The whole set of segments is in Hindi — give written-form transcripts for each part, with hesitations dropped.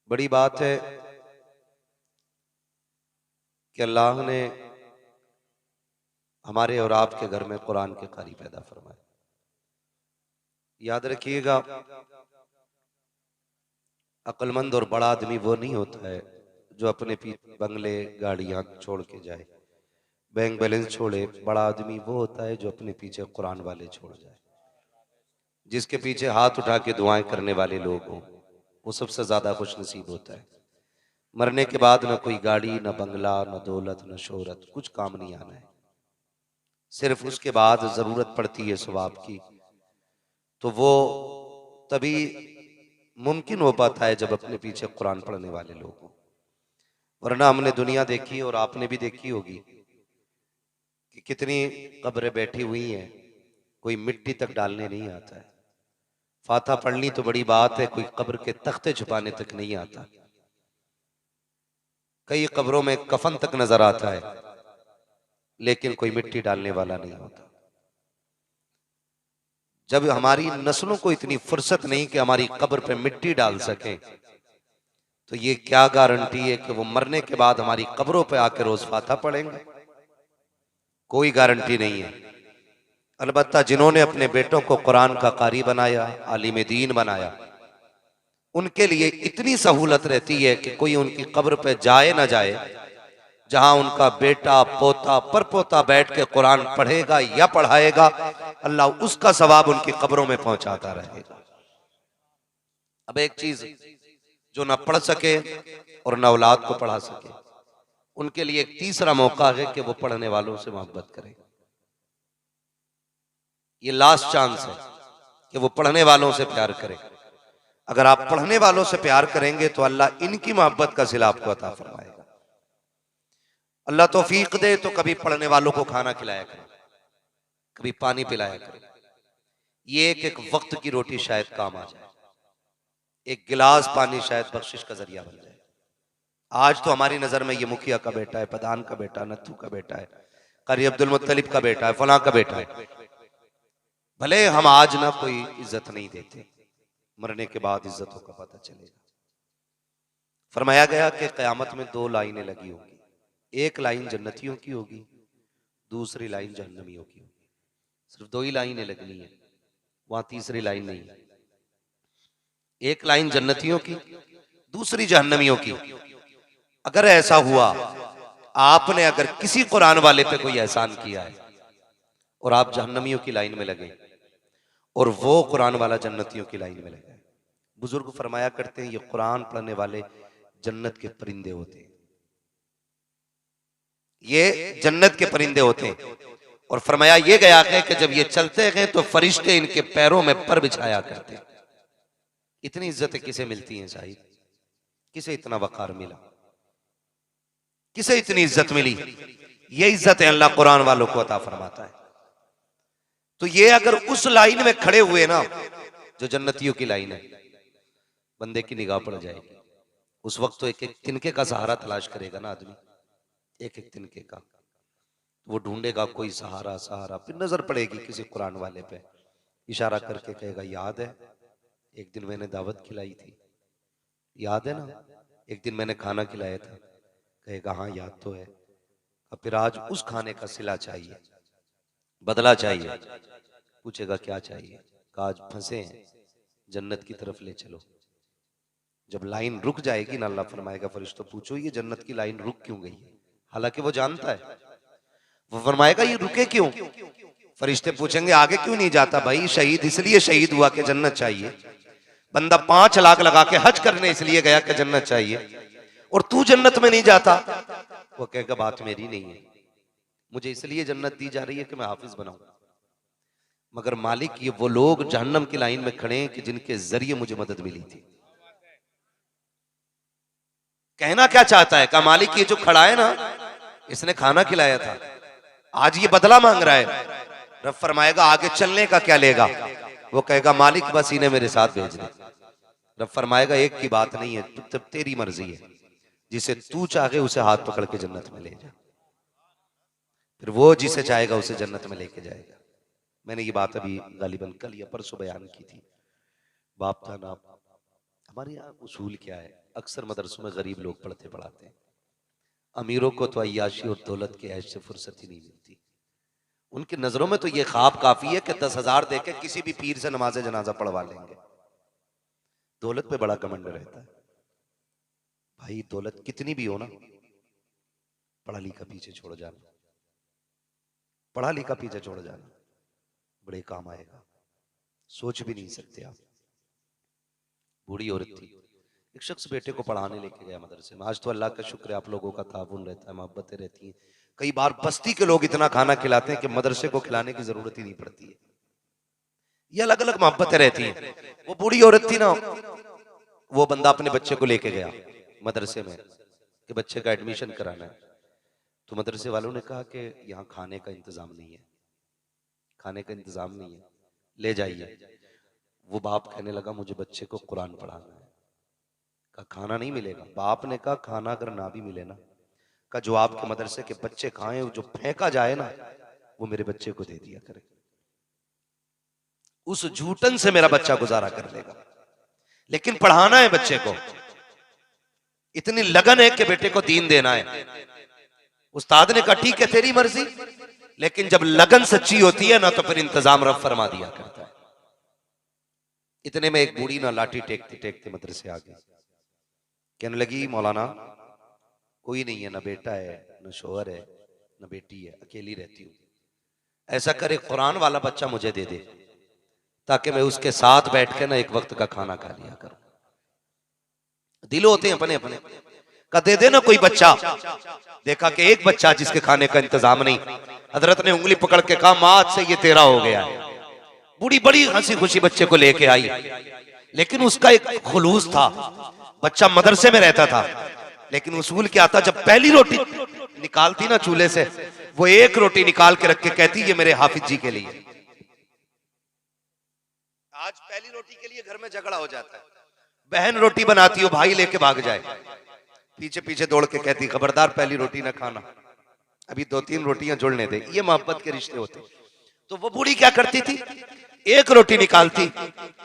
बड़ी बात है कि अल्लाह ने हमारे और आपके घर में कुरान के कारी पैदा फरमाए। याद रखिएगा, अक्लमंद और बड़ा आदमी वो नहीं होता है जो अपने पीछे बंगले गाड़ियां छोड़ के जाए, बैंक बैलेंस छोड़े। बड़ा आदमी वो होता है जो अपने पीछे कुरान वाले छोड़ जाए, जिसके पीछे हाथ उठा के दुआएं करने वाले लोग हों, वो सबसे ज्यादा खुश नसीब होता है। मरने के बाद न कोई गाड़ी, न बंगला, न दौलत, न शोहरत, कुछ काम नहीं आना है। सिर्फ उसके बाद जरूरत पड़ती है सवाब की, तो वो तभी मुमकिन हो पाता है जब अपने पीछे कुरान पढ़ने वाले लोग हों। वरना हमने दुनिया देखी और आपने भी देखी होगी कि कितनी कब्रें बैठी हुई हैं, कोई मिट्टी तक डालने नहीं आता है। फाता पढ़नी तो बड़ी बात है, कोई कब्र के तख्ते छुपाने तक नहीं आता। कई कब्रों में कफन तक नजर आता है, लेकिन कोई मिट्टी डालने वाला नहीं होता। जब हमारी नस्लों को इतनी फुर्सत नहीं कि हमारी कब्र पे मिट्टी डाल सके, तो ये क्या गारंटी है कि वो मरने के बाद हमारी कब्रों पे आके रोज फाता पढ़ेंगे? कोई गारंटी नहीं है। अलबत्ता जिन्होंने अपने बेटों को कुरान का कारी बनाया, आलिम दीन बनाया, उनके लिए इतनी सहूलत रहती है कि कोई उनकी कब्र पे जाए ना जाए, जहां उनका बेटा, पोता, परपोता बैठ के कुरान पढ़ेगा या पढ़ाएगा, अल्लाह उसका सवाब उनकी कब्रों में पहुंचाता रहेगा। अब एक चीज जो ना पढ़ सके और ना औलाद को पढ़ा सके, उनके लिए एक तीसरा मौका है कि वो पढ़ने वालों से मोहब्बत करें। ये लास्ट चांस है कि वो पढ़ने वालों से प्यार करें। अगर आप पढ़ने वालों से प्यार करेंगे तो अल्लाह इनकी मोहब्बत का सिला आपको अता फरमाएगा। अल्लाह तौफीक दे तो कभी पढ़ने वालों को खाना खिलाया करें, कभी पानी पिलाया करें। ये एक एक वक्त की रोटी शायद काम आ जाए, एक गिलास पानी शायद बख्शिश का जरिया बन जाए। आज तो हमारी नजर में ये मुखिया का बेटा है, प्रधान का बेटा, नत्थू का बेटा है, कारी अब्दुल मुत्तलिब का बेटा है, फलां का बेटा है। भले हम आज ना कोई इज्जत नहीं देते, मरने के बाद इज्जतों का पता चलेगा। फरमाया गया कि कयामत में दो लाइनें लगी होंगी, एक लाइन जन्नतियों की होगी, दूसरी लाइन जहन्नमियों की होगी। सिर्फ दो ही लाइनें लगनी है, वहां तीसरी लाइन नहीं है। एक लाइन जन्नतियों की, दूसरी जहन्नमियों की। अगर ऐसा हुआ, आपने अगर किसी कुरान वाले पे कोई एहसान किया है और आप जहन्नमियों की लाइन में लगे और वो कुरान वाला जन्नतियों की लाइन में लगे, बुजुर्ग फरमाया करते हैं ये कुरान पढ़ने वाले जन्नत के परिंदे होते हैं, ये जन्नत के परिंदे होते हैं। और फरमाया ये गया है कि जब ये चलते हैं तो फरिश्ते इनके पैरों में पर बिछाया करते हैं। इतनी इज्जतें किसे मिलती हैं साहिब? किसे इतना वकार मिला? किसे इतनी इज्जत मिली? ये इज्जत अल्लाह कुरान वालों को अता फरमाता है। तो ये अगर उस लाइन में खड़े हुए ना, जो जन्नतियों की लाइन है, बंदे की निगाह पड़ जाएगी। उस वक्त तो एक एक तिनके का सहारा तलाश करेगा ना आदमी, एक एक तिनके का। वो ढूंढेगा कोई सहारा, सहारा, फिर नजर पड़ेगी किसी कुरान वाले पे, इशारा करके कहेगा याद है एक दिन मैंने दावत खिलाई थी, याद है ना एक दिन मैंने खाना खिलाया था, कहेगा हाँ याद तो है। अब फिर आज उस खाने का सिला चाहिए, बदला चाहिए। पूछेगा क्या चाहिए? कहा आज फंसे हैं, जन्नत की तरफ ले चलो। जब लाइन रुक जाएगी ना, अल्लाह फरमाएगा फरिश्तों पूछो ये जन्नत की लाइन रुक क्यों गई है? हालांकि वो जानता है। वो फरमाएगा ये रुके क्यों? फरिश्ते पूछेंगे आगे क्यों नहीं जाता? भाई शहीद इसलिए शहीद हुआ कि जन्नत चाहिए, बंदा 5 लाख लगा के हज करने इसलिए गया कि जन्नत चाहिए, और तू जन्नत में नहीं जाता। वो कहेगा बात मेरी नहीं है, मुझे इसलिए जन्नत दी जा रही है कि मैं हाफिज बनाऊं, मगर मालिक ये वो लोग जहन्नम की लाइन में खड़े हैं कि जिनके जरिए मुझे मदद मिली थी। कहना क्या चाहता है? कहा मालिक ये जो खड़ा है ना, इसने खाना खिलाया था, आज ये बदला मांग रहा है। रब फरमाएगा आगे चलने का क्या लेगा? वो कहेगा मालिक बस इन्हें मेरे साथ भेज दे। रब फरमाएगा एक की बात नहीं है, तब तेरी मर्जी है, जिसे तू चाहे उसे हाथ पकड़ के जन्नत में ले जा, फिर वो जिसे चाहेगा उसे जन्नत में लेके जाएगा। मैंने ये बात अभी गालिबन कल या परसों बयान की थी। बाप था नाम हमारे यहाँ उसूल क्या है, अक्सर मदरसों में गरीब लोग पढ़ते पढ़ाते हैं, अमीरों को तो अय्याशी और दौलत के ऐश से फुर्सत ही नहीं मिलती। उनकी नजरों में तो ये ख्वाब काफी है कि 10,000 देके किसी भी पीर से नमाज जनाजा पढ़वा लेंगे। दौलत पे बड़ा घमंड रहता है। भाई दौलत कितनी भी हो ना, पढ़ा लिखा पीछे छोड़ जाना, पढ़ा लिखा पीछे छोड़ जाना, बड़े काम आएगा, सोच भी नहीं सकते आप। बूढ़ी औरत थी, एक शख्स बेटे को पढ़ाने लेके गया मदरसे में। आज तो अल्लाह का शुक्र है, आप लोगों का ताउन रहता है, मोहब्बतें रहती हैं। कई बार बस्ती के लोग इतना खाना खिलाते हैं कि मदरसे को खिलाने की जरूरत ही नहीं पड़ती है। ये अलग अलग मोहब्बतें रहती हैं। वो बूढ़ी औरत थी ना, वो बंदा अपने बच्चे को लेके गया मदरसे में कि बच्चे का एडमिशन कराना है। तो मदरसे वालों ने कहा कि यहाँ खाने का इंतजाम नहीं है, खाने का इंतजाम नहीं है, ले जाइए। वो बाप कहने लगा मुझे बच्चे को कुरान पढ़ाना है। कहा खाना नहीं मिलेगा। बाप ने कहा खाना अगर ना भी मिले ना, का जो आपके मदरसे के बच्चे खाएं, जो फेंका जाए ना, वो मेरे बच्चे को दे दिया करे, उस झूठन से मेरा बच्चा गुजारा कर लेगा, लेकिन पढ़ाना है बच्चे को। इतनी लगन है कि बेटे को दीन देना है। उस्ताद ने कहा ठीक है तेरी मर्जी, लेकिन जब लगन सच्ची होती है ना तो फिर इंतजाम रब फरमा दिया करता है। इतने में एक बूढ़ी ना लाठी टेकते टेकते मदरसे आ गई। कहने लगी मौलाना कोई नहीं है, ना बेटा है, ना शोहर है, ना बेटी है, अकेली रहती हूं। ऐसा करे कुरान वाला बच्चा मुझे दे दे, ताकि मैं उसके साथ बैठ के ना एक वक्त का खाना खा लिया करूं। दिल होते हैं अपने अपने। का दे दे ना कोई बच्चा। देखा कि एक बच्चा जिसके खाने का इंतजाम नहीं। हजरत ने उंगली पकड़ के कहा मां आज से ये तेरा हो गया है। बूढ़ी बड़ी हंसी खुशी बच्चे को लेके आई, लेकिन उसका एक खुलूस था। बच्चा मदरसे में रहता था, लेकिन उसूल क्या था, जब पहली रोटी निकालती ना चूल्हे से, वो एक रोटी निकाल के रख के कहती ये मेरे हाफिज जी के लिए। आज पहली रोटी के लिए घर में झगड़ा हो जाता है। बहन रोटी बनाती हो, भाई लेके भाग जाए, पीछे पीछे दौड़ के कहती खबरदार पहली रोटी ना खाना, अभी 2-3 रोटियां जुड़ने दे। ये मोहब्बत के रिश्ते होते। तो वो बूढ़ी क्या करती थी, एक रोटी निकालती,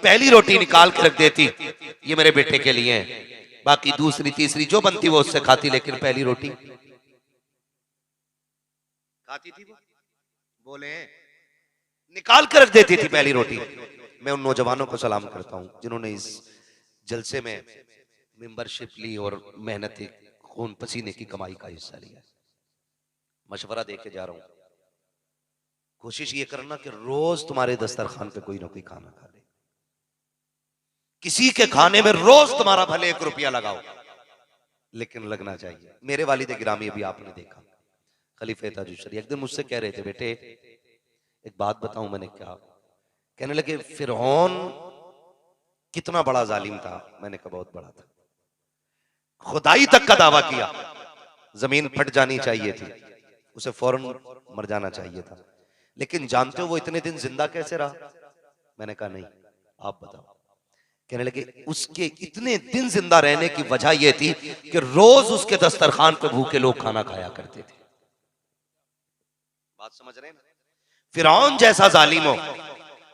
पहली रोटी निकाल के रख देती, ये मेरे बेटे के लिए है। बाकी दूसरी तीसरी जो बनती वो उससे खाती, लेकिन पहली रोटी खाती थी वो। बोले निकाल कर रख देती थी पहली रोटी। मैं उन नौजवानों को सलाम करता हूं जिन्होंने इस जलसे में मेंबरशिप ली और मेहनत खून पसीने की कमाई का हिस्सा लिया। मशवरा देके जा रहा हूं, कोशिश ये करना कि रोज तुम्हारे दस्तरखान पे कोई ना कोई खाना खा ले। किसी के खाने में रोज तुम्हारा भले 1 रुपया लगाओ, लेकिन लगना चाहिए। मेरे वालिद गिरामी अभी आपने देखा, खलीफे ताजुशरी एक दिन मुझसे कह रहे थे बेटे एक बात बताऊं। मैंने क्या? कहने लगे फिरौन कितना बड़ा जालिम था। मैंने कहा बहुत बड़ा था, खुदाई तक का दावा किया, जमीन फट जानी चाहिए थी, उसे फौरन मर जाना चाहिए था। लेकिन जानते हो वो इतने दिन जिंदा कैसे रहा? मैंने कहा नहीं, आप बताओ। कहने लगे उसके इतने दिन जिंदा रहने की वजह यह थी कि रोज उसके दस्तरखान पे भूखे लोग खाना खाया करते थे। बात समझ रहे हैं? फिरौन जैसा जालिम हो,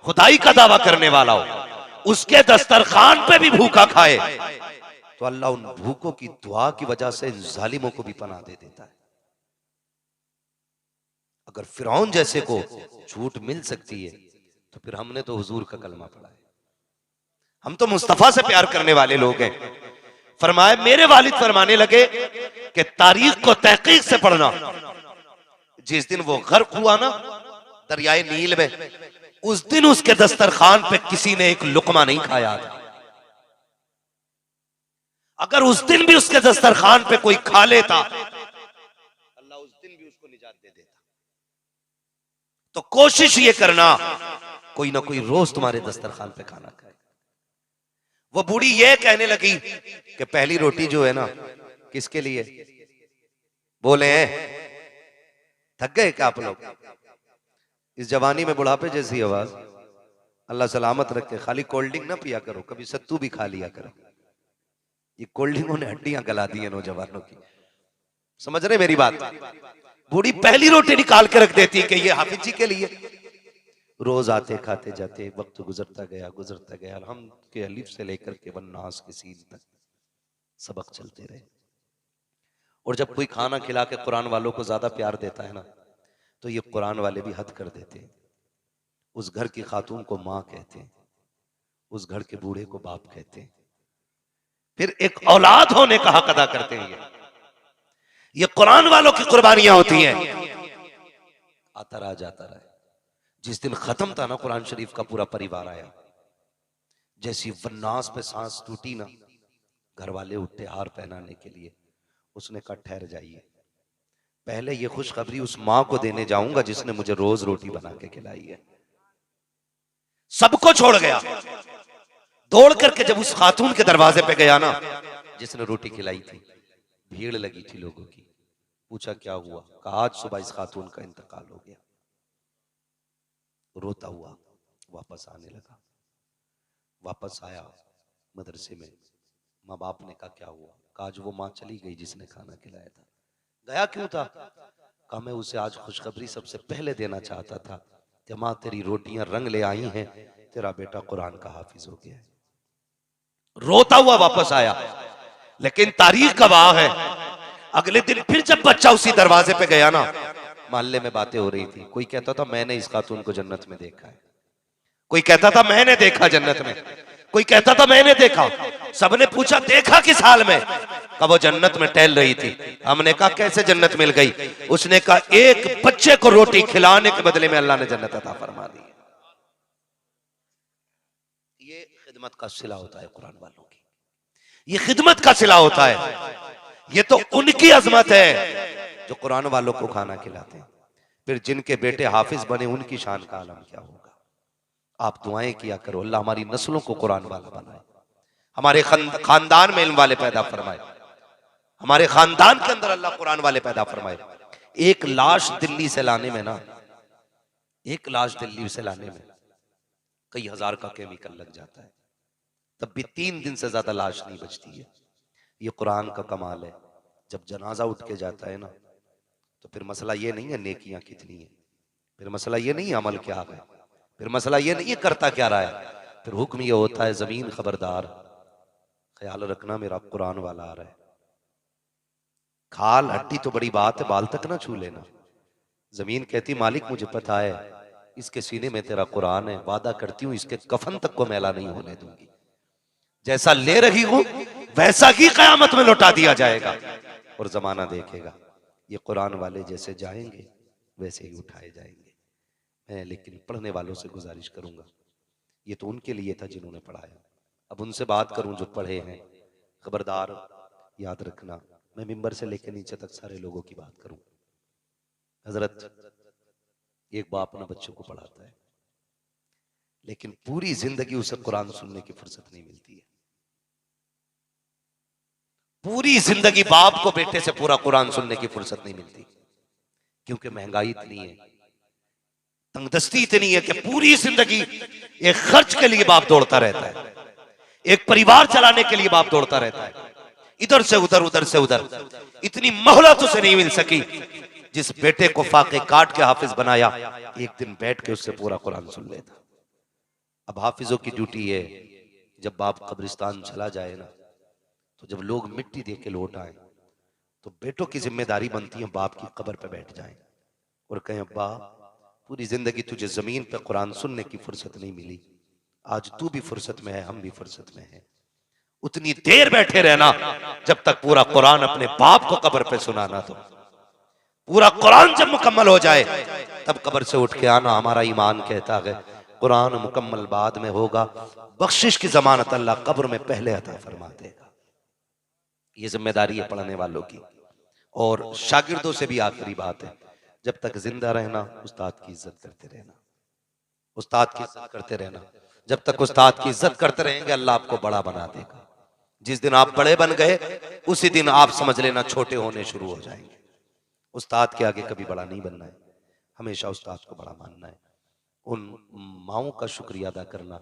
खुदाई का दावा करने वाला हो, उसके दस्तरखान पे भी भूखा खाए, तो अल्लाह उन भूखों की दुआ की वजह से इन जालिमों को भी पनाह दे देता है। अगर फिरौन जैसे को झूठ मिल सकती है, तो फिर हमने तो हुजूर का कलमा पढ़ा है। हम तो मुस्तफा से प्यार करने वाले लोग हैं। फरमाए मेरे वालिद फरमाने लगे कि तारीख को तहकीक से पढ़ना। जिस दिन वो गर्क हुआ ना दरियाए नील में, उस दिन उसके दस्तरखान पे किसी ने एक लुकमा नहीं खाया था। अगर उस दिन भी उसके दस्तरखान पे कोई खा लेता, अल्लाह उस दिन भी उसको निजात दे देता। तो कोशिश ये करना कोई ना कोई रोज तुम्हारे दस्तरखान पे खाना खाए। वो बूढ़ी ये कहने लगी कि पहली रोटी जो है ना किसके लिए? बोले थक गए क्या आप लोग? इस जवानी में बुढ़ापे जैसी आवाज, अल्लाह सलामत रखे। खाली कोल्ड ड्रिंक ना पिया करो, कभी सत्तू भी खा लिया करो। ये कोल्ड ड्रिंकों ने हड्डियां गला दी है नौजवानों की। समझ रहे मेरी बात? बूढ़ी पहली रोटी निकाल के रख देती है कि ये हाफिज जी के लिए। रोज आते खाते जाते, वक्त गुजरता गया, हम के अलिफ से लेकर के वन्नास के सीन तक सबक चलते रहे। और जब कोई खाना खिला के कुरान वालों को ज्यादा प्यार देता है ना, तो ये कुरान वाले भी हद कर देते हैं। उस घर की खातून को माँ कहते हैं, उस घर के बूढ़े को बाप कहते हैं, फिर एक औलाद होने का हक अदा करते हैं। ये कुरान वालों की कुर्बानियां होती हैं। आता रहा जाता रहा। जिस दिन खत्म था ना कुरान शरीफ का, पूरा परिवार आया। जैसी वन्नास पे सांस टूटी ना, घर वाले उठे हार पहनाने के लिए। उसने कहा ठहर जाइए, पहले ये खुशखबरी उस माँ को देने जाऊंगा जिसने मुझे रोज रोटी बना के खिलाई है। सबको छोड़ गया, दौड़ करके जब उस खातून के दरवाजे पे गया ना जिसने रोटी खिलाई थी, भीड़ लगी थी लोगों की। पूछा क्या हुआ? कहा आज सुबह इस खातून का इंतकाल हो गया। रोता हुआ वापस आने लगा। वापस आया मदरसे में, माँ बाप ने कहा क्या हुआ? कहा आज वो माँ चली गई जिसने खाना खिलाया था। गया क्यों था? कहा मैं उसे आज खुशखबरी सबसे पहले देना चाहता था कि माँ तेरी रोटियां रंग ले आई हैं, तेरा बेटा कुरान का हाफिज हो गया है। रोता हुआ वापस आया, लेकिन तारीख गवाह है, अगले दिन फिर जब बच्चा उसी दरवाजे पे गया ना, मोहल्ले में बातें हो रही थी। कोई कहता था मैंने इस खातून को जन्नत में देखा है, कोई कहता था मैंने देखा जन्नत में, कोई कहता था मैंने देखा। सबने पूछा देखा किस हाल में? कहा वो जन्नत में टहल रही थी। हमने कहा कैसे जन्नत मिल गई? उसने कहा एक बच्चे को रोटी खिलाने के बदले में अल्लाह ने जन्नत अता फरमा दी। ये खिदमत का सिला होता है कुरान वालों की, ये खिदमत का सिला होता है। ये तो उनकी अजमत है जो कुरान वालों को खाना खिलाते हैं। फिर जिनके बेटे हाफिज बने उनकी शान का आलम क्या होगा? आप दुआएं किया करो, अल्लाह हमारी नस्लों को कुरान वाला बनाए, हमारे खानदान में इल्म वाले पैदा फरमाए, हमारे खानदान के अंदर अल्लाह कुरान वाले पैदा फरमाए। एक लाश दिल्ली से लाने में ना, एक लाश दिल्ली से लाने में कई हजार का केमिकल लग जाता है, तब भी 3 दिन से ज्यादा लाश नहीं बचती है। ये कुरान का कमाल है। जब जनाजा उठ के जाता है ना, तो फिर मसला ये नहीं है नेकियां कितनी है, फिर मसला ये नहीं है अमल क्या है, फिर मसला ये नहीं है करता क्या रहा है, फिर हुक्म ये होता है जमीन खबरदार, ख्याल रखना मेरा कुरान वाला आ रहा है। खाल हड्डी तो बड़ी बात है, बाल तक ना छू लेना। जमीन कहती मालिक मुझे पता है इसके सीने में तेरा कुरान है, वादा करती हूँ इसके कफन तक को मैला नहीं होने दूंगी। जैसा ले रही हूं वैसा ही कयामत में लौटा दिया जाएगा और जमाना देखेगा। ये कुरान वाले जैसे जाएंगे वैसे ही उठाए जाएंगे। मैं लेकिन पढ़ने वालों से गुजारिश करूंगा, ये तो उनके लिए था जिन्होंने पढ़ाया, अब उनसे बात करूं जो पढ़े हैं। खबरदार याद रखना, मैं मिंबर से लेकर नीचे तक सारे लोगों की बात करूं। हजरत एक बाप अपने बच्चों को पढ़ाता है, लेकिन पूरी जिंदगी उसे कुरान सुनने की फुर्सत नहीं मिलती है। पूरी जिंदगी बाप को बेटे से पूरा कुरान सुनने की फुर्सत नहीं मिलती, क्योंकि महंगाई इतनी है, तंगदस्ती इतनी है कि पूरी जिंदगी एक खर्च के लिए बाप दौड़ता रहता है, एक परिवार चलाने के लिए बाप दौड़ता रहता है, इधर से उधर उधर से उधर। इतनी मोहलत उसे नहीं मिल सकी। जिस बेटे को फाके काट के हाफिज बनाया, एक दिन बैठ के उससे पूरा कुरान सुन लेता। अब हाफिजों की ड्यूटी है, जब बाप कब्रिस्तान चला जाए ना, तो जब लोग मिट्टी दे के लौट आए, तो बेटों की जिम्मेदारी बनती है बाप की कब्र पे बैठ जाएं और कहें अब्बा पूरी जिंदगी तुझे जमीन पे कुरान सुनने की फुर्सत नहीं मिली, आज तू भी फुर्सत में है, हम भी फुर्सत में हैं। उतनी देर बैठे रहना जब तक पूरा कुरान अपने बाप को कब्र पे सुनाना। तो पूरा कुरान जब मुकम्मल हो जाए तब कब्र से उठ के आना। हमारा ईमान कहता है कुरान मुकम्मल बाद में होगा, बख्शिश की जमानत अल्लाह कब्र में पहले अता फरमा देगा। ये जिम्मेदारी है पढ़ने वालों की। और शागिर्दों से भी आखिरी बात है, जब तक जिंदा रहना उस्ताद की इज्जत करते रहना, उस्ताद की इज्जत करते रहना। जब तक उस्ताद की इज्जत करते रहेंगे अल्लाह आपको बड़ा बना देगा। जिस दिन आप बड़े बन गए उसी दिन आप समझ लेना छोटे होने शुरू हो जाएंगे। उस्ताद के आगे कभी बड़ा नहीं बनना है, हमेशा उस्ताद को बड़ा मानना है। उन माओं का शुक्रिया अदा करना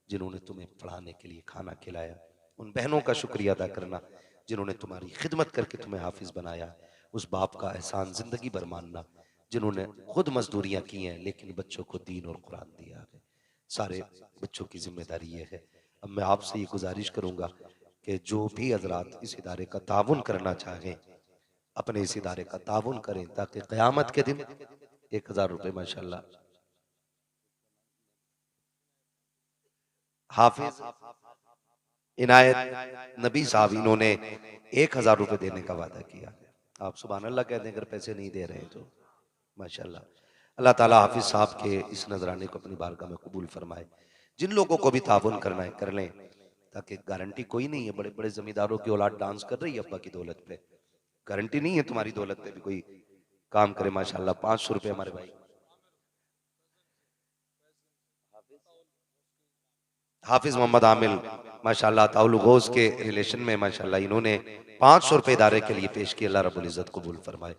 जिन्होंने तुम्हें पढ़ाने के लिए खाना खिलाया, उन बहनों का शुक्रिया अदा करना जिन्होंने तुम्हारी खिदमत करके तुम्हें हाफिज बनाया। उस बाप का एहसान जिंदगी भर मानना जिन्होंने खुद मजदूरियां की हैं लेकिन बच्चों को दीन और कुरान दिया है। सारे बच्चों की जिम्मेदारी ये है। अब मैं आपसे ये गुजारिश करूंगा कि जो भी हजरात इस इदारे का ताउन करना चाहें अपने इस इदारे का ताउन करें, ताकि क़यामत के दिन 1000 रुपये माशाल्लाह हाफिज इनायत नबी साहब इन्होंने 1000 रुपये देने का वादा किया। आप सुभान अल्लाह कह दें अगर पैसे नहीं दे रहे तो। माशाल्लाह, अल्लाह ताला हाफिज साहब के इस नजराने को अपनी बारगाह में कबूल फरमाए। जिन लोगों को भी ताउन करना है कर लें, ताकि गारंटी कोई नहीं है। बड़े बड़े जमींदारों की औलाद डांस कर रही है अब्बा की दौलत पे, गारंटी नहीं है तुम्हारी दौलत पे भी कोई काम करे। माशाल्लाह 500 रुपये हमारे भाई हाफिज मोहम्मद आमिल माशाल्लाह ताउल गौस के रिलेशन में माशाल्लाह इन्होंने 500 रुपये इदारे के लिए पेश किए। अल्लाह रब्बुल इज्जत कबूल फरमाए।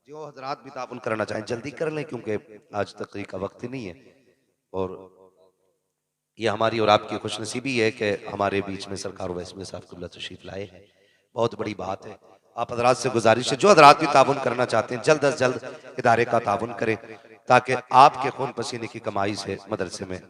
जो हजरात भी ताउन करना चाहें जल्दी कर लें, क्योंकि आज तकरीर का वक्त ही नहीं है। और ये हमारी और आपकी खुशनसीबी है कि हमारे बीच में सरकार वैस में साहब कुल्ला तशरीफ लाए हैं। बहुत बड़ी बात है। आप हजरात से गुजारिश है जो हजरात भी ताउन करना चाहते हैं जल्द अज जल्द इदारे का ताउन करें, ताकि आपके खून पसीने की कमाई से मदरसे में